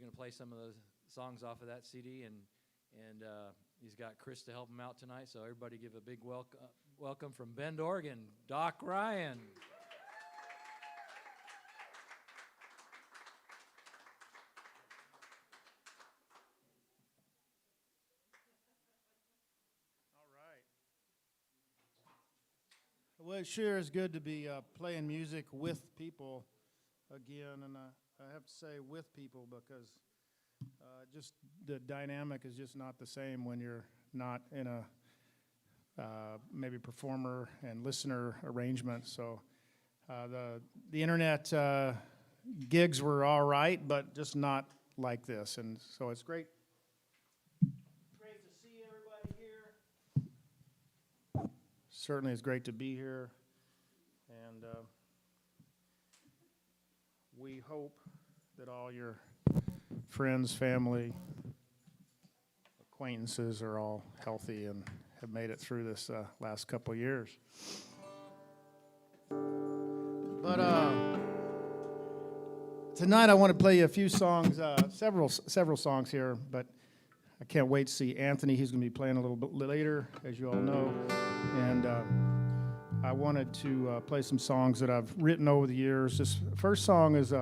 going to play some of those songs off of that CD, and he's got Chris to help him out tonight. So everybody give a big welcome from Bend, Oregon, Doc Ryan. Well, it sure is good to be playing music with people again, and I have to say with people because just the dynamic is just not the same when you're not in a maybe performer and listener arrangement. So the internet gigs were all right, but just not like this, and so it's great. Certainly it's great to be here, and we hope that all your friends, family, acquaintances are all healthy and have made it through this last couple of years. But tonight I want to play you a few songs, several songs here, but I can't wait to see Anthony. He's going to be playing a little bit later, as you all know. And I wanted to play some songs that I've written over the years. This first song is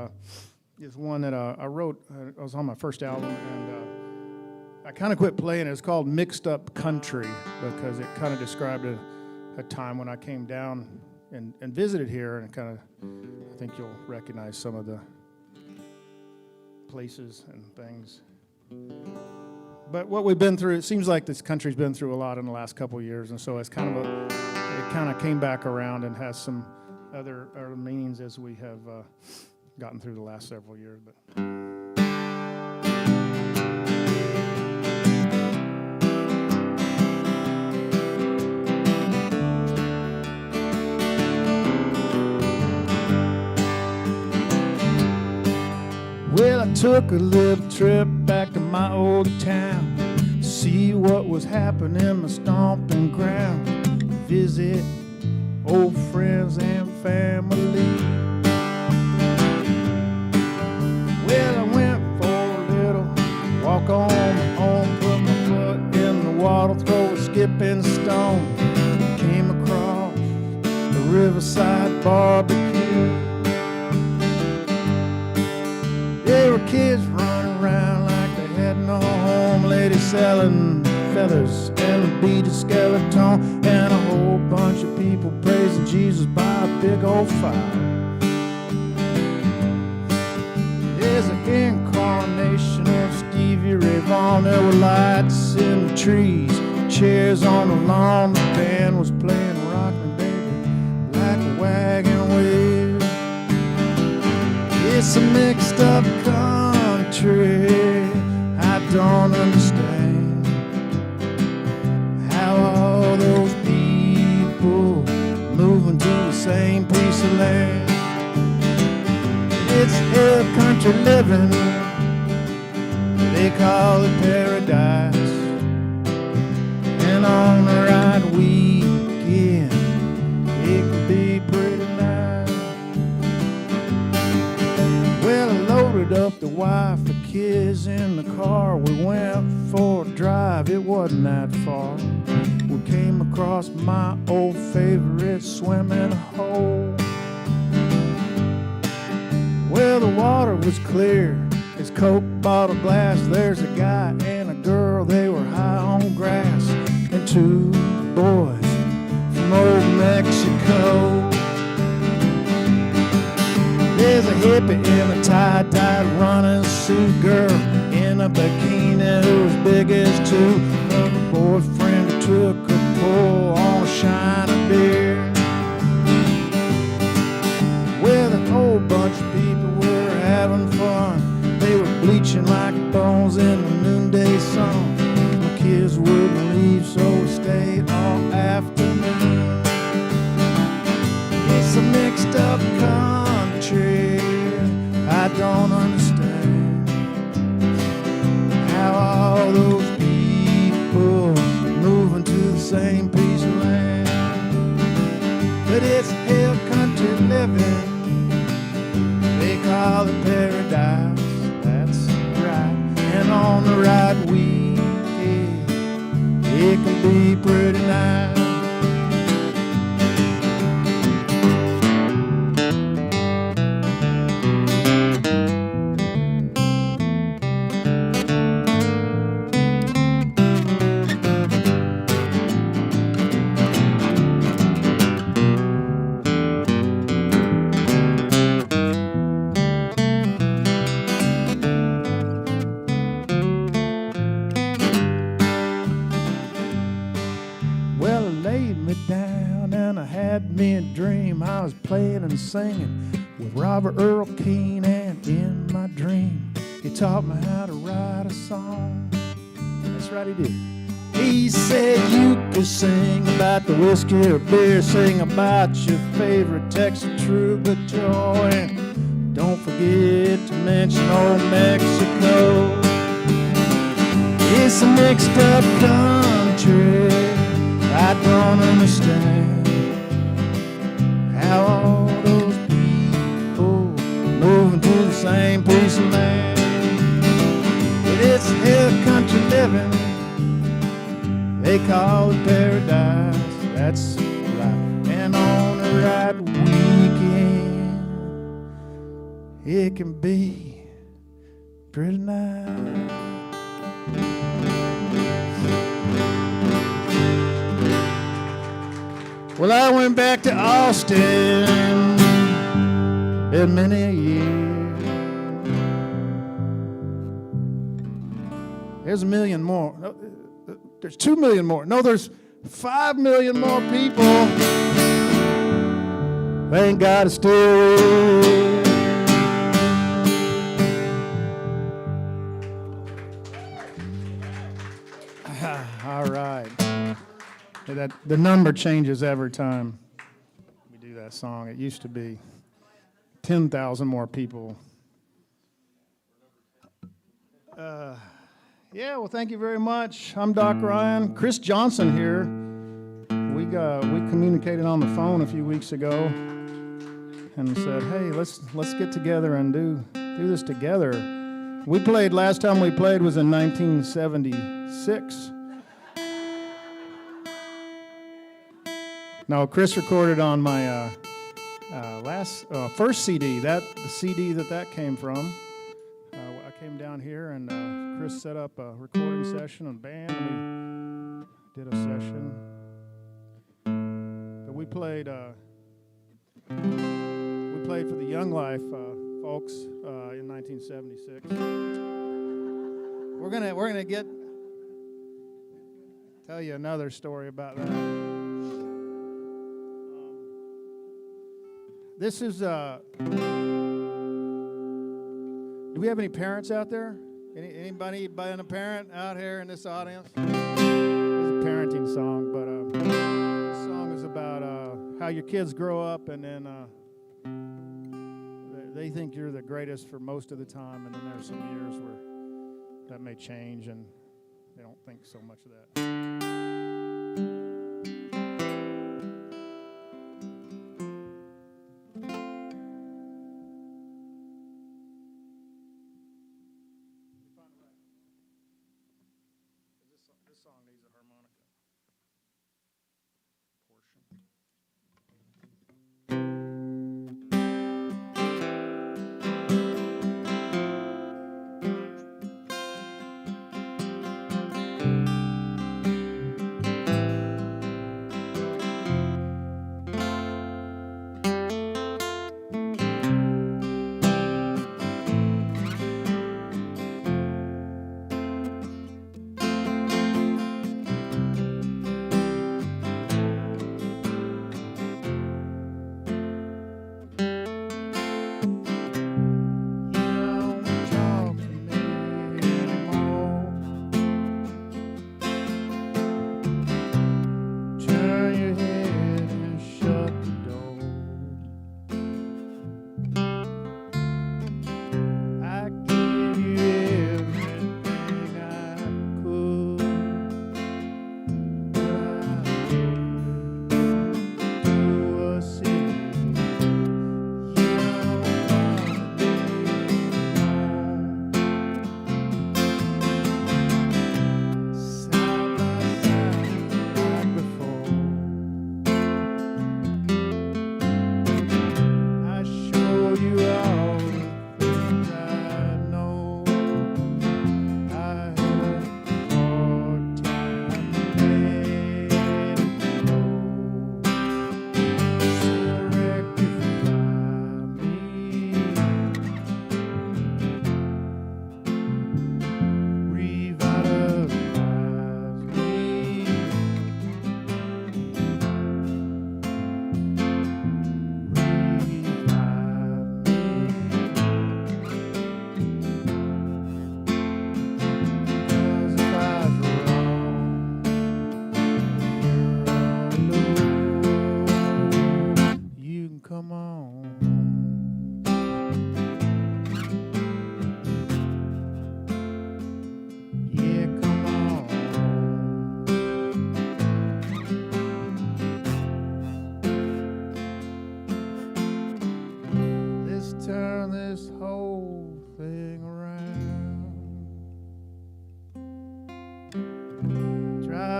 one that I wrote. It was on my first album, and I kind of quit playing it. It's called Mixed Up Country because it kind of described a time when I came down and visited here, and kind of, I think you'll recognize some of the places and things. But what we've been through, it seems like this country's been through a lot in the last couple of years, and so it's kind of it kind of came back around and has some other meanings as we have gotten through the last several years. But well, I took a little trip back to my old town to see what was happening in my stomping ground, visit old friends and family. Well, I went for a little walk on home, put my foot in the water, throw a skipping stone, came across the riverside barbecue. There were kids running around like they had no home, ladies selling feathers and a beaded skeleton, and a whole bunch of people praising Jesus by a big old fire. There's an incarnation of Stevie Ray Vaughan. There were lights in the trees, chairs on the lawn. The band was playing Rock Me Baby like a wagon wheel. It's a mixed up country. I don't understand how all those people moving to the same piece of land. It's hill country living, they call it paradise. And on the right weekend, it could be pretty nice. Well, I loaded up the wife, the kids in the car. We went for a drive, it wasn't that far. We came across my old favorite swimming hole. Well, the water was clear as Coke bottle glass. There's a guy and a girl, they were high on grass. And two boys from old Mexico. There's a hippie in a tie-dyed running suit, girl in a bikini who was big as two. Her boyfriend took a pull on a shine of beer. Well, a whole bunch of people were having fun. They were bleaching like bones in the noonday sun. My kids wouldn't leave, so we stayed all afternoon. It's a mixed up country. I don't understand how all those people moving to the same piece of on the right weekend, it can be pretty nice. Well, I laid me down and I had me a dream. I was playing and singing with Robert Earl Keen, and in my dream, he taught me how to write a song. That's right, he did. He said you could sing about the whiskey or beer, sing about your favorite Texas troubadour, and don't forget to mention old Mexico. It's a mixed up country. I don't understand how all those people moving to the same piece of land. But it's hill country living, they call it paradise. That's life. And on the right weekend, it can be pretty nice. Well, I went back to Austin in many a year. There's 1 million more. No, there's 2 million more. No, there's 5 million more people. Thank God it's still here. All right. The number changes every time we do that song. It used to be 10,000 more people. Yeah, well, thank you very much. I'm Doc Ryan. Chris Johnson here. We communicated on the phone a few weeks ago and said, hey, let's get together and do this together. Last time we played was in 1976. No, Chris recorded on my first CD. The CD that came from. I came down here and Chris set up a recording session and band. And we did a session. But we played for the Young Life folks in 1976. We're gonna tell you another story about that. This is, do we have any parents out there? Anybody being a parent out here in this audience? It's a parenting song, but this song is about how your kids grow up and then they think you're the greatest for most of the time, and then there's some years where that may change and they don't think so much of that. This song needs a harmonica portion.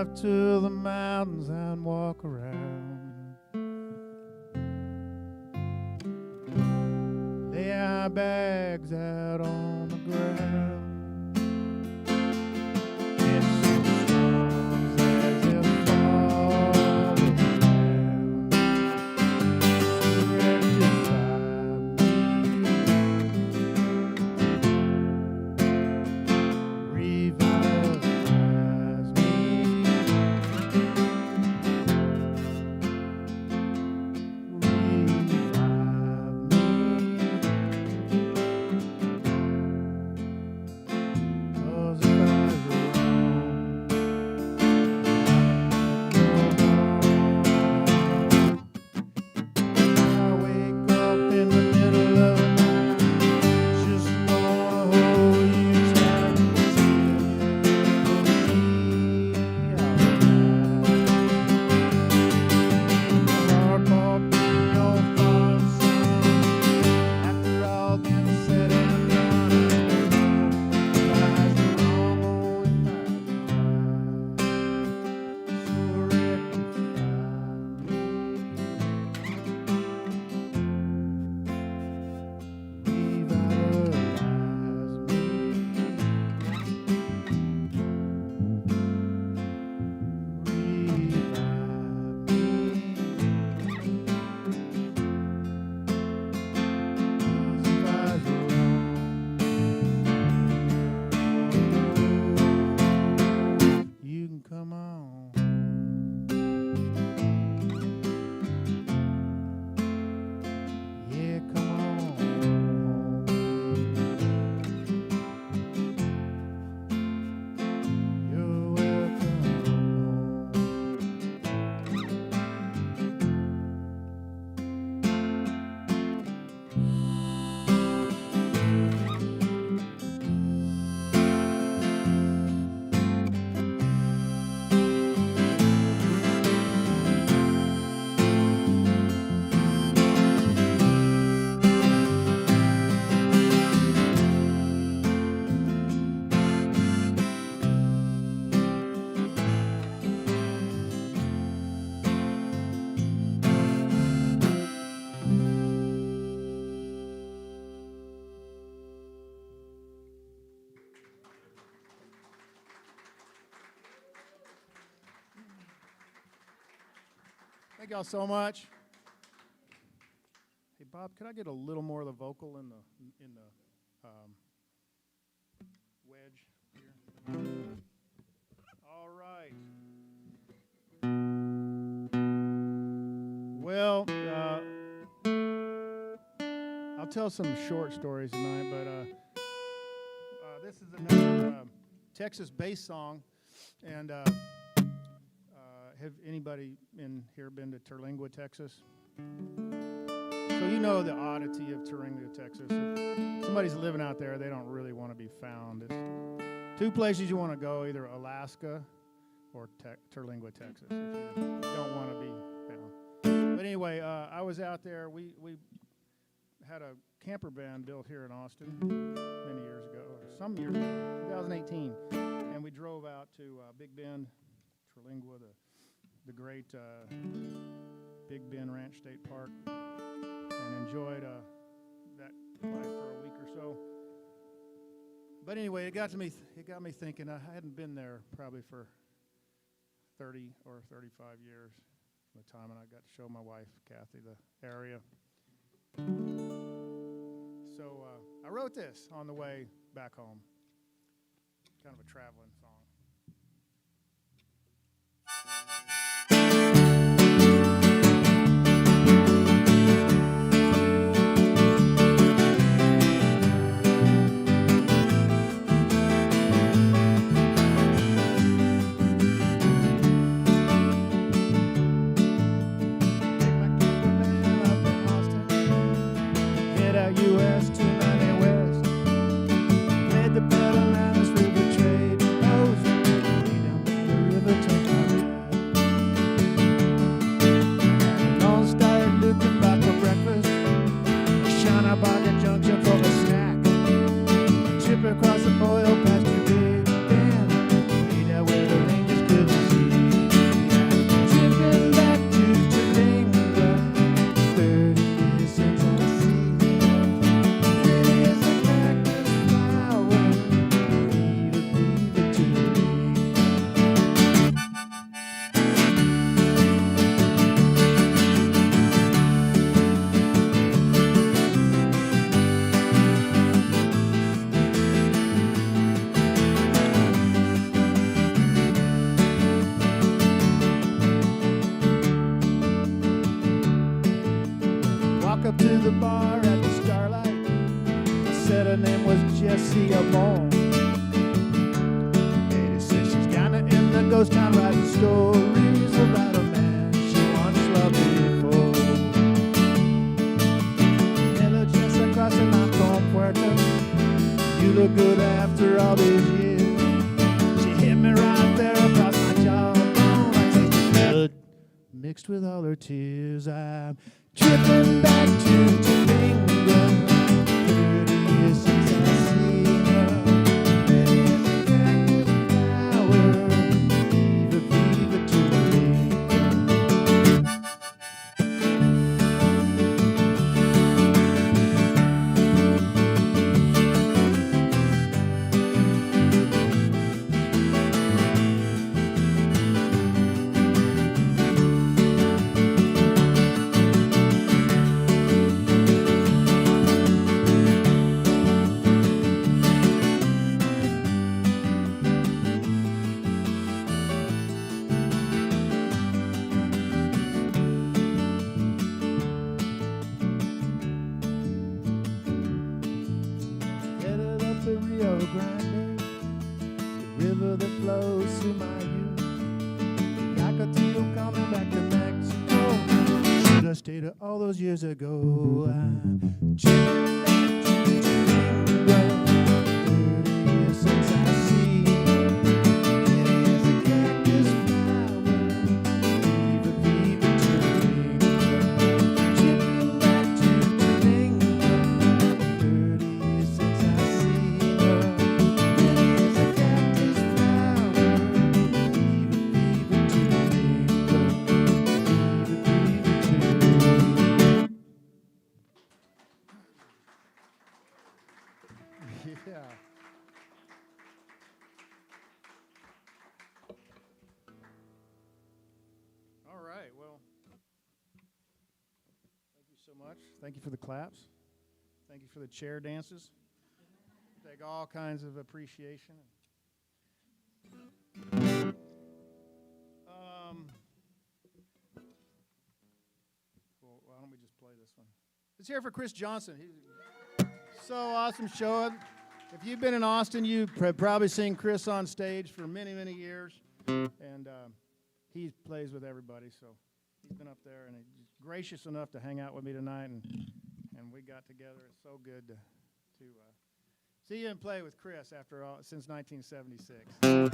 drive to the mountains and walk around. Lay our bags out on the ground. Thank y'all so much. Hey Bob, could I get a little more of the vocal in the wedge here? All right. Well, I'll tell some short stories tonight, but this is another Texas bass song, and have anybody in here been to Terlingua, Texas? So you know the oddity of Terlingua, Texas. If somebody's living out there, they don't really want to be found. It's two places you want to go, either Alaska or Terlingua, Texas, if you don't want to be found. But anyway, I was out there. We had a camper van built here in Austin many years ago, or some years ago, 2018. And we drove out to Big Bend, Terlingua, the great Big Bend Ranch State Park, and enjoyed that life for a week or so. But anyway, it got me thinking. I hadn't been there probably for 30 or 35 years from the time when I got to show my wife, Kathy, the area. So I wrote this on the way back home, kind of a traveling song. Across the oil pasture, Big Bend, way down where the rangers couldn't see. goes down writing stories about a man she once loved before. Hello, just across the line from Puerto. You look good after all these years. She hit me right there across my jawbone. I taste blood mixed with all her tears. I'm tripping back to Topanga. 30 years since I seen her. It is a cactus flower, fever, fever to the headed up the Rio Grande, the river that flows through my youth. Yacatillo coming back to Mexico. Should have stayed all those years ago. I'm checking back to Topanga. 30 years since I seen her. It is a cactus flower, fever, fever to Topanga. Chipping back to Topanga. 30 years since I seen her. It is a cactus flower, fever, fever to Topanga. Fever, fever to Topanga. Yeah. All right. Well, thank you so much. Thank you for the claps. Thank you for the chair dances. Take all kinds of appreciation. Well, why don't we just play this one? Let's hear it for Chris Johnson. He's so awesome show. If you've been in Austin, you've probably seen Chris on stage for many, many years. And he plays with everybody, so he's been up there, and he's gracious enough to hang out with me tonight, and we got together. It's so good to see you and play with Chris after all, since 1976. Well,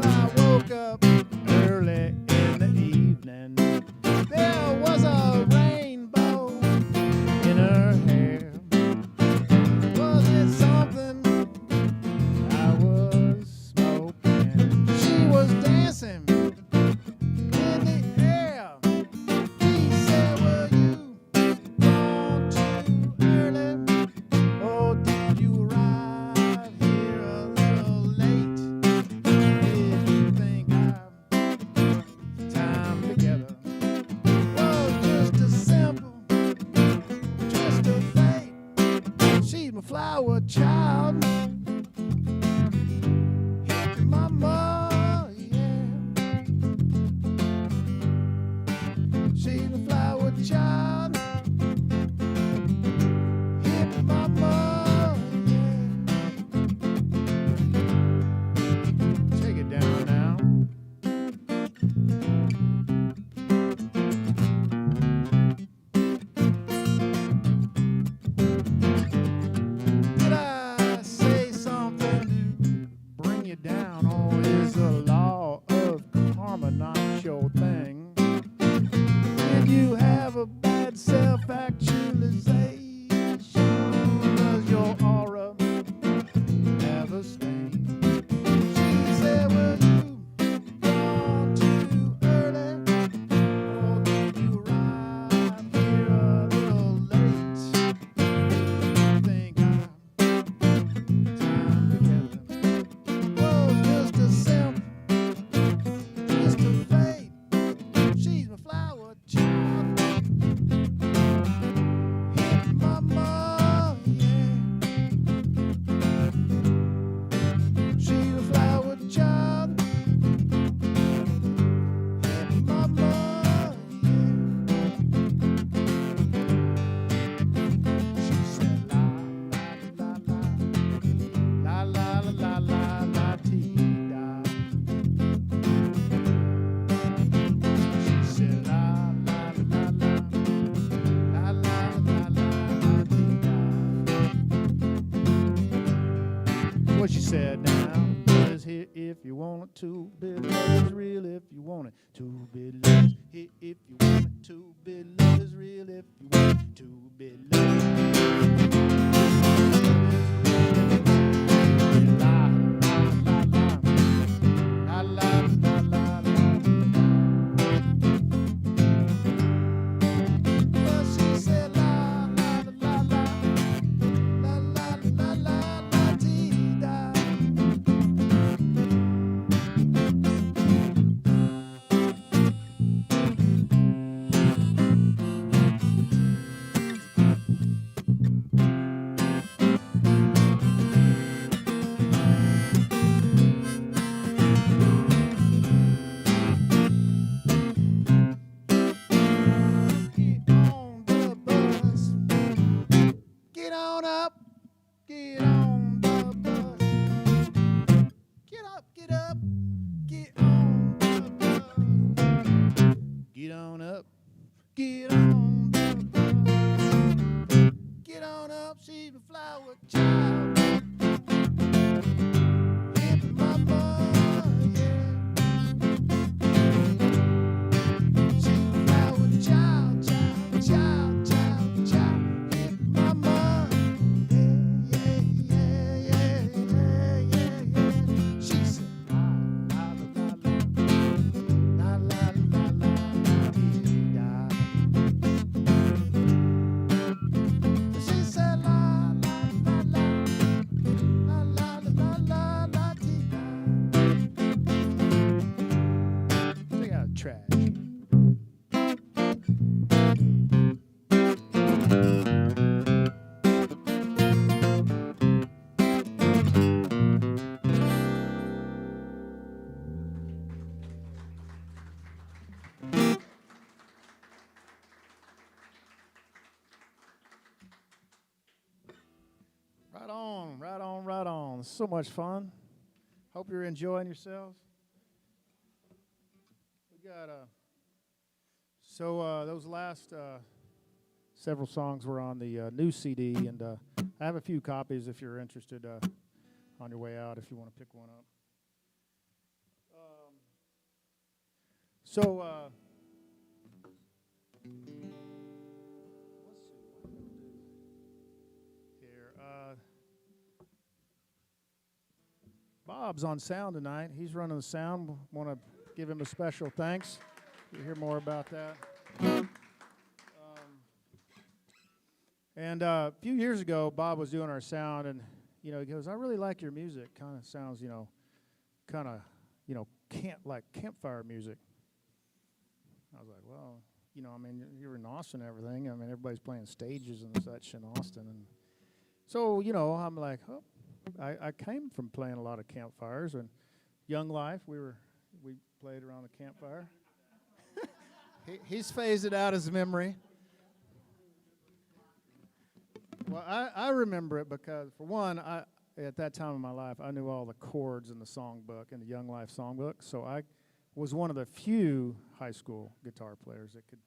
I woke up early in the evening. There was a rainbow in her hair. Was it something I was smoking? She was dancing in the air. He said, "Were you gone too early? Or did you arrive here a little late? Did you think our time together was just a simple twist of fate? She's my flower child, hippie mama, yeah. She's my flower child, hippie mama, yeah. Take it down now. Did I say something to bring you down, or is the law of karma not your thing? Did you have a bad self-actualization? Does your aura have a stain? She said, "Were you gone too early? Or did you arrive here a little late? Think our time together was just a simple twist of fate. She's my flower child, hippie mama, yeah. She's my flower child, hippie mama, yeah. said, now, love is here if you want it to be. Love is real if you want it to be. Love is here if you want it to be. Love is real if you want it to be. Love is real. La, la, la, la. La, la, la, la, la. Well, she said, la, la, la, la. La, la, la, la, la, dee, da. Get on the bus. Get on up. Get on the bus. Get up, get up. Get on the bus. Get on up. Get on the bus. Get on up. She's a flower child. Hit mama, yeah. She's a flower child, child, child, child, child. Hit mama, yeah, yeah, yeah, yeah, yeah, yeah. She said, la, la, la, la, la, la, la, la, dee, da. She said, la, la, la, la, la, la, la, la, dee, da. Take out trash. Right on, right on, right on. So much fun. Hope you're enjoying yourselves. We got those last several songs were on the new CD, and I have a few copies if you're interested on your way out if you want to pick one up. Let's see what I'm gonna do here. Bob's on sound tonight. He's running the sound. Want to give him a special thanks. You'll hear more about that. And a few years ago, Bob was doing our sound, and he goes, "I really like your music. Kind of sounds, like campfire music." I was like, "Well, I mean, you're in Austin and everything. I mean, everybody's playing stages and such in Austin, and so I'm like, oh, I came from playing a lot of campfires and Young Life. We played around the campfire. He's phased it out his memory." Well, I remember it because, for one, at that time in my life, I knew all the chords in the songbook, in the Young Life songbook. So I was one of the few high school guitar players that could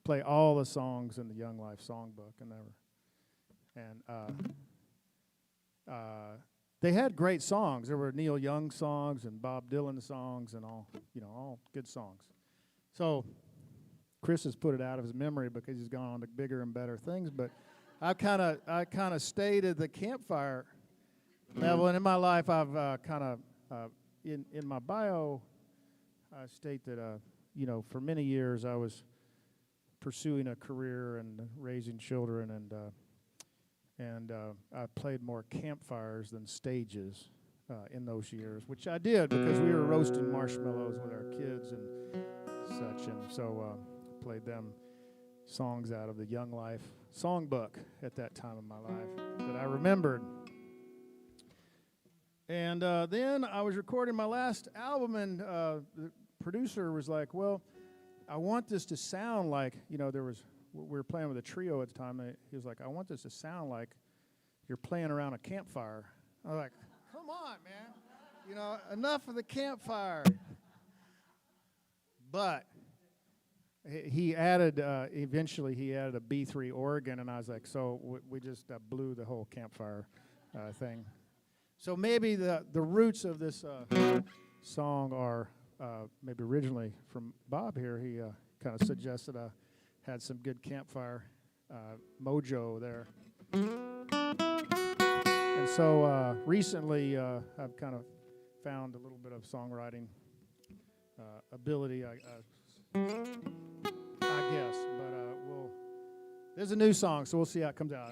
play all the songs in the Young Life songbook, they had great songs. There were Neil Young songs and Bob Dylan songs and all good songs. So Chris has put it out of his memory because he's gone on to bigger and better things, but I kind of stayed at the campfire level, and in my life, I've in my bio, I state that for many years I was pursuing a career and raising children, and I played more campfires than stages in those years, which I did because we were roasting marshmallows with our kids and such, and so played them songs out of the Young Life songbook at that time in my life that I remembered. And then I was recording my last album, and the producer was like, "Well, I want this to sound like, we were playing with a trio at the time. He was like, I want this to sound like you're playing around a campfire." I was like, "Come on, man. Enough of the campfire." But he added, eventually he added a B3 organ, and I was like, so we just blew the whole campfire thing. So maybe the roots of this song are maybe originally from Bob here. He kind of suggested I had some good campfire mojo there. And so recently I've kind of found a little bit of songwriting ability, I guess. But there's a new song, so we'll see how it comes out.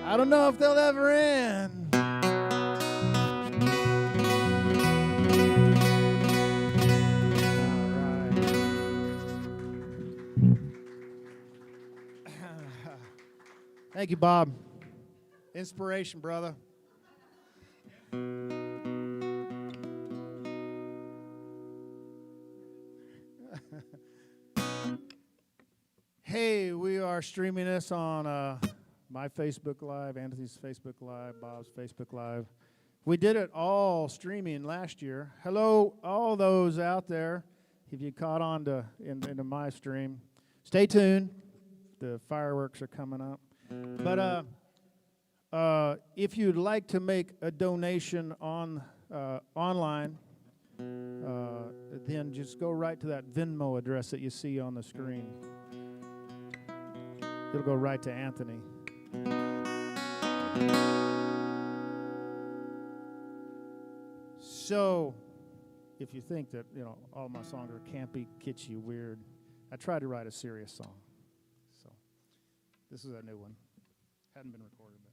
I don't know if they'll ever end. Thank you, Bob. Inspiration, brother. Hey, we are streaming this on my Facebook Live, Anthony's Facebook Live, Bob's Facebook Live. We did it all streaming last year. Hello, all those out there. If you caught on to into my stream, stay tuned. The fireworks are coming up. But if you'd like to make a donation on online, then just go right to that Venmo address that you see on the screen. It'll go right to Anthony. So, if you think that, you know, all my songs are campy, kitschy, weird, I tried to write a serious song. So, this is a new one. Hadn't been recorded, but.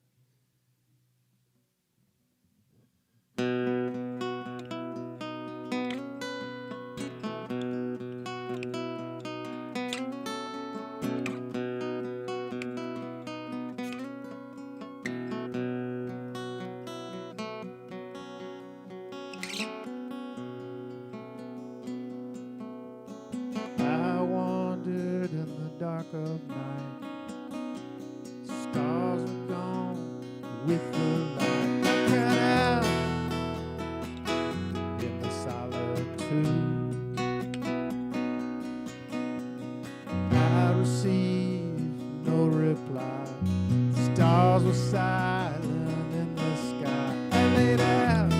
I wandered in the dark of night. Stars were gone with the light. Cut out in the solitude. I received no reply. Stars were silent in the sky. I laid out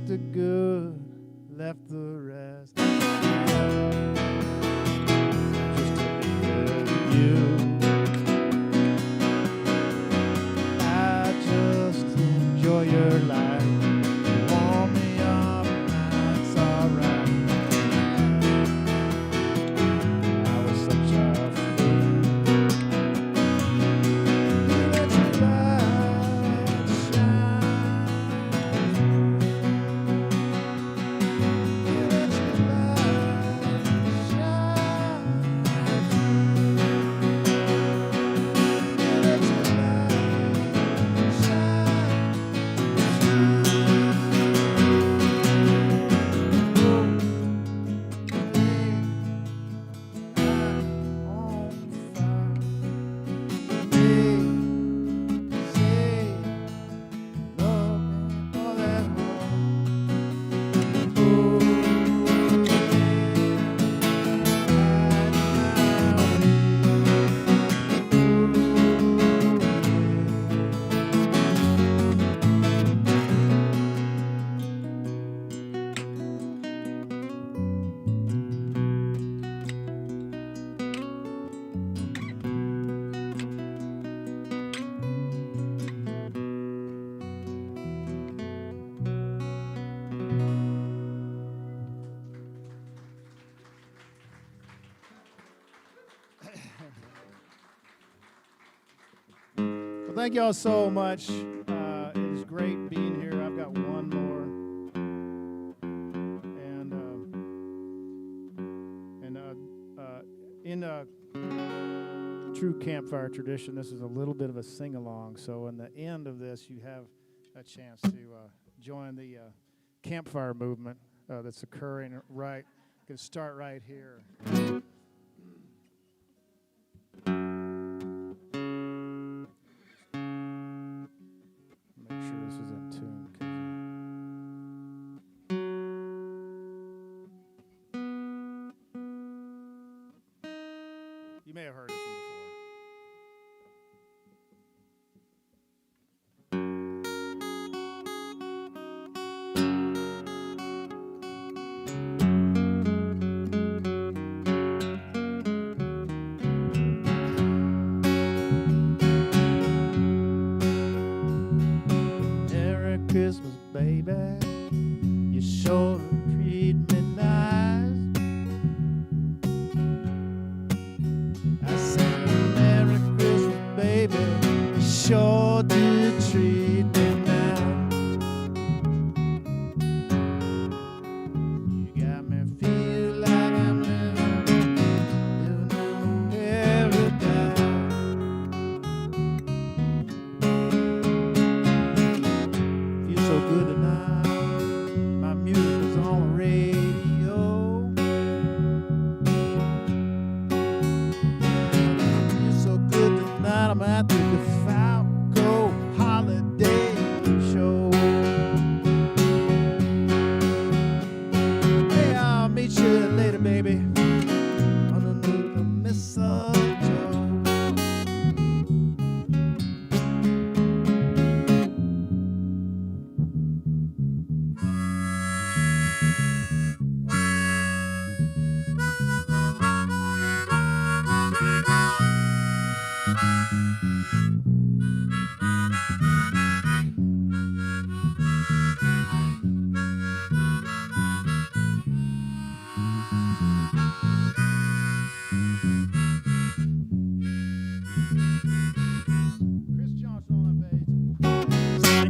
took the good, left the rest. Just to be with you. I just enjoy your life. Warm me up, that's alright. I was such a fool. You let your light shine. You let your light shine. You let your light shine. Well, thank y'all so much. It is great being here. I've got one more. In true campfire tradition, this is a little bit of a sing-along. So in the end of this, you have a chance to join the campfire movement that's occurring right. You can start right here. Make sure this is in tune. You may have heard this one before. Merry Christmas, baby. You sure treat me nice. I said, Merry Christmas, baby. You sure do treat me nice. You got me feel like I'm living in paradise. Feel so good tonight. My music is on the radio. Feel so good tonight. I'm at the Falco Holiday Show. Hey, I'll meet you later, baby, underneath the mistletoe.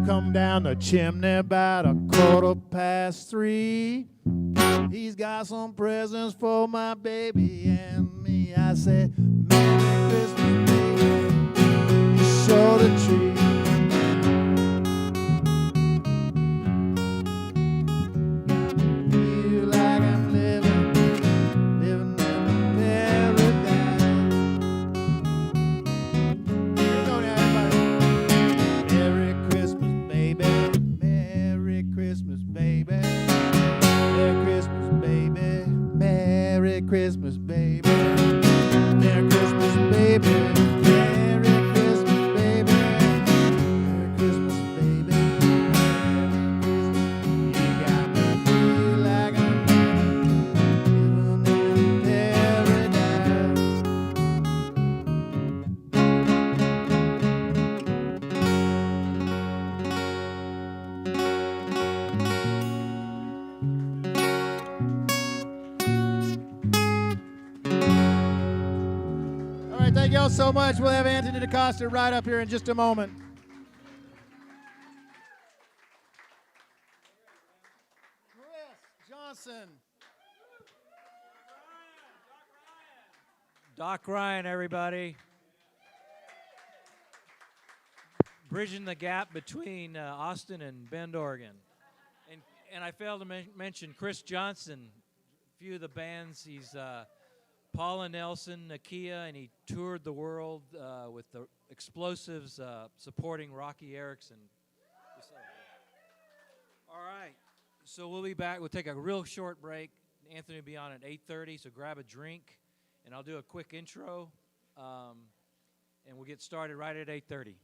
Come down the chimney about 3:15. He's got some presents for my baby and me. I said, Merry Christmas, baby. You sure the treat. Feel like I'm living in paradise. Here we go now, everybody. Merry Christmas, baby. Merry Christmas, baby. Merry Christmas, baby. Merry Christmas, baby. Merry Christmas, baby. Merry Christmas, baby. so much. We'll have Anthony DaCosta right up here in just a moment. Chris Johnson. Doc Ryan, everybody. Bridging the gap between Austin and Bend, Oregon. And I failed to mention Chris Johnson, a few of the bands. He's Paula Nelson, Nakia, and he toured the world with the Explosives supporting Rocky Erickson. All right, so we'll be back. We'll take a real short break. Anthony will be on at 8:30, so grab a drink, and I'll do a quick intro, and we'll get started right at 8:30.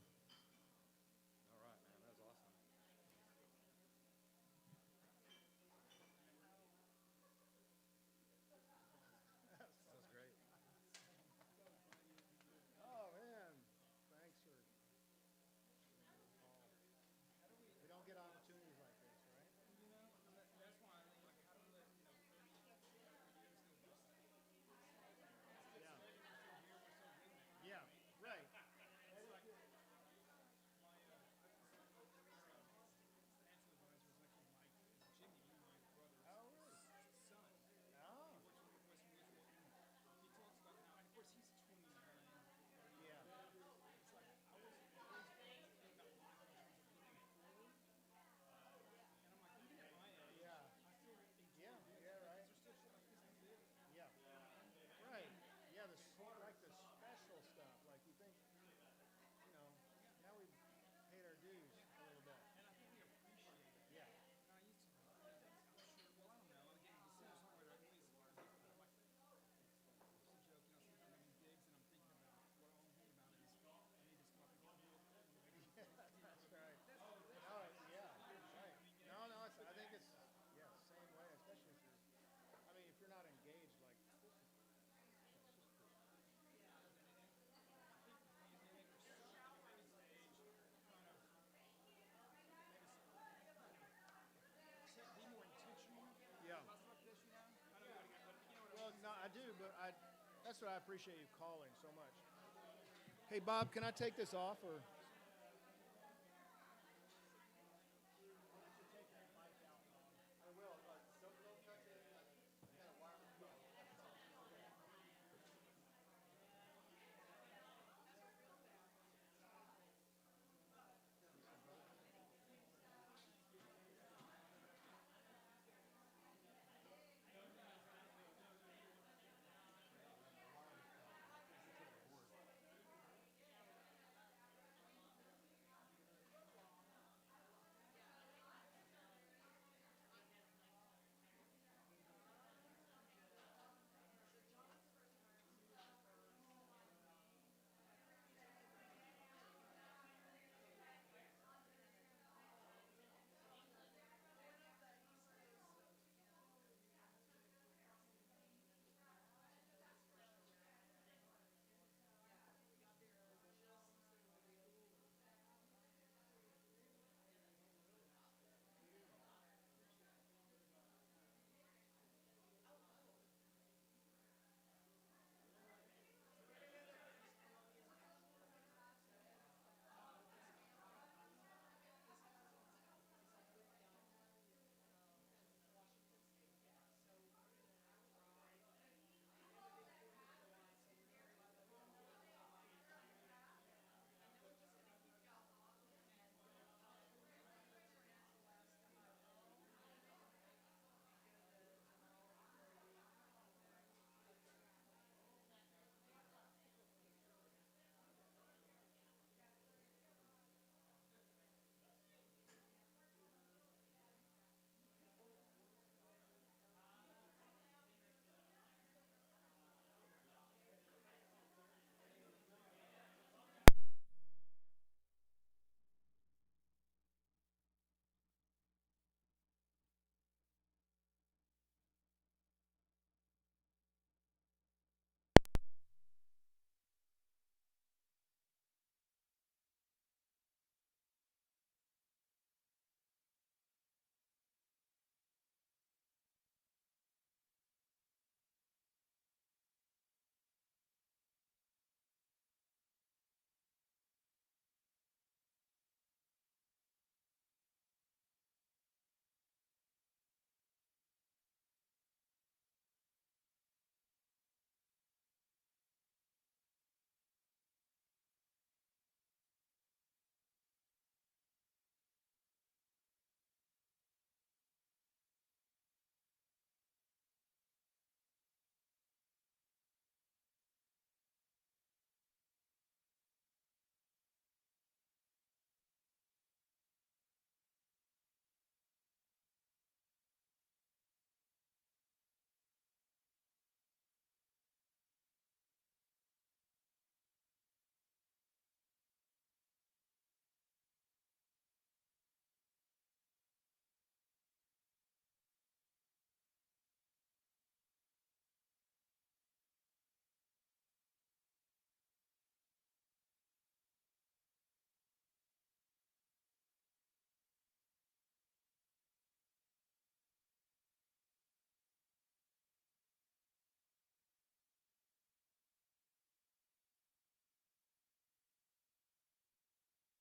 That's what I appreciate you calling so much. Hey, Bob, can I take this off or?